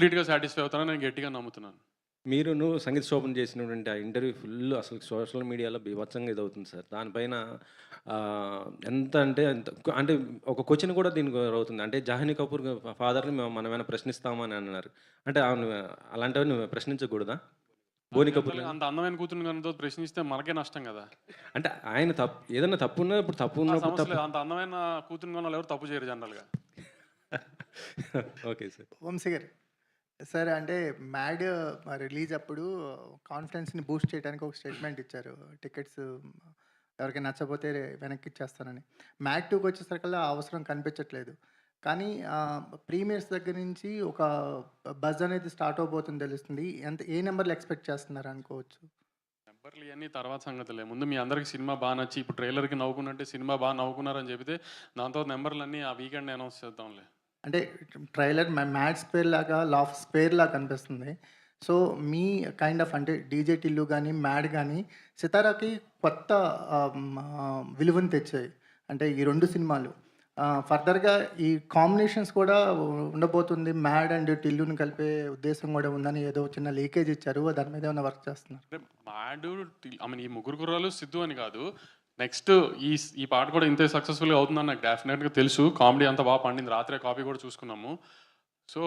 కంప్లీట్‌గా సాటిస్ఫై అవుతానని నేను గట్టిగా నమ్ముతున్నాను. మీరును సంగీత్ శోభన్ చేసినటువంటి ఆ ఇంటర్వ్యూ ఫుల్ అసలు సోషల్ మీడియాలో బీభత్సంగా ఇదవుతుంది సార్. దానిపైన ఎంత అంటే అంత అంటే ఒక క్వెషన్ కూడా దీనికి అవుతుంది. అంటే 'జాహ్నవి కపూర్' ఫాదర్‌ని మనమేమైనా ప్రశ్నిస్తామా అని అన్నారు. అంటే అలాంటివి నువ్వు ప్రశ్నించకూడదా? బోని కపూర్ జనరల్‌గా గారిని? అంత అందమైన కూతురిని గనుక ప్రశ్నిస్తే మనకే నష్టం గదా! అంటే ఆయన ఏదైనా తప్పున్నా ఇప్పుడు తప్పు ఆ ఉన్నప్పుడు సమస్య తప్పు. లేదు. అంత అందమైన కూతురిని కన్నోళ్ళు ఎవరు తప్పు చేయరు జనరల్‌గా. Okay sir. వంశీ గారు. సార్ అంటే 'మ్యాడ్' రిలీజ్ అప్పుడు కాన్ఫిడెన్స్‌ని బూస్ట్ చేయడానికి ఒక స్టేట్మెంట్ ఇచ్చారు. టికెట్స్ ఎవరికైనా నచ్చకపోతే వెనక్కిచ్చేస్తానని. 'మ్యాడ్ 2'కి వచ్చేసరికల్లా ఆ అవసరం కనిపించట్లేదు. కానీ ప్రీమియర్స్ దగ్గర నుంచి ఒక బజ్ అనేది స్టార్ట్ అవ్వబోతుంది తెలుస్తుంది. ఏ నంబర్‌లు ఎక్స్‌పెక్ట్ చేస్తున్నారు అనుకోవచ్చు? నంబర్‌లు ఇయన్నీ తర్వాత సంగతులే. ముందు మీ అందరికి సినిమా బా నచ్చి ఇప్పుడు ట్రైలర్‌కి నవ్వుకున్నట్టే సినిమా బా నవ్వుకున్నారని చెబితే దాని తర్వాత నంబర్‌లన్నీ ఆ వీకెండ్ అనౌన్స్ చేద్దాంలే. అంటే ట్రైలర్ 'మ్యాడ్ స్క్వేర్' లాగా, 'లాఫ్ స్క్వేర్' లాగా కనిపిస్తుంది. సో, మీ కైండ్ ఆఫ్ అంటే 'డీజే టిల్లు' గాని, 'మ్యాడ్' గాని 'సితారా'కి కొత్త విలువను తెచ్చాయి. అంటే ఈ 2 సినిమాలు. ఫర్దర్‌గా ఈ కాంబినేషన్స్ కూడా ఉండబోతుంది. 'మ్యాడ్' అండ్ 'టిల్లు'ని కలిపే ఉద్దేశం కూడా ఉందని ఏదో చిన్న లీకేజ్ ఇచ్చారు. దాని మీద ఏమైనా వర్క్ చేస్తున్నారా? అంటే మాడు ఐ మీన్ ఈ ముగ్గురు కుర్రాళ్ళు సిద్ధు అని కాదు. నెక్స్ట్ ఈ పాట కూడా ఇంతే సక్సెస్‌ఫుల్‌గా అవుతుందని నాకు డెఫినెట్‌గా తెలుసు. కామెడీ అంతా బాగా పండింది. రాత్రే కాపీ కూడా చూసుకున్నాము. సో,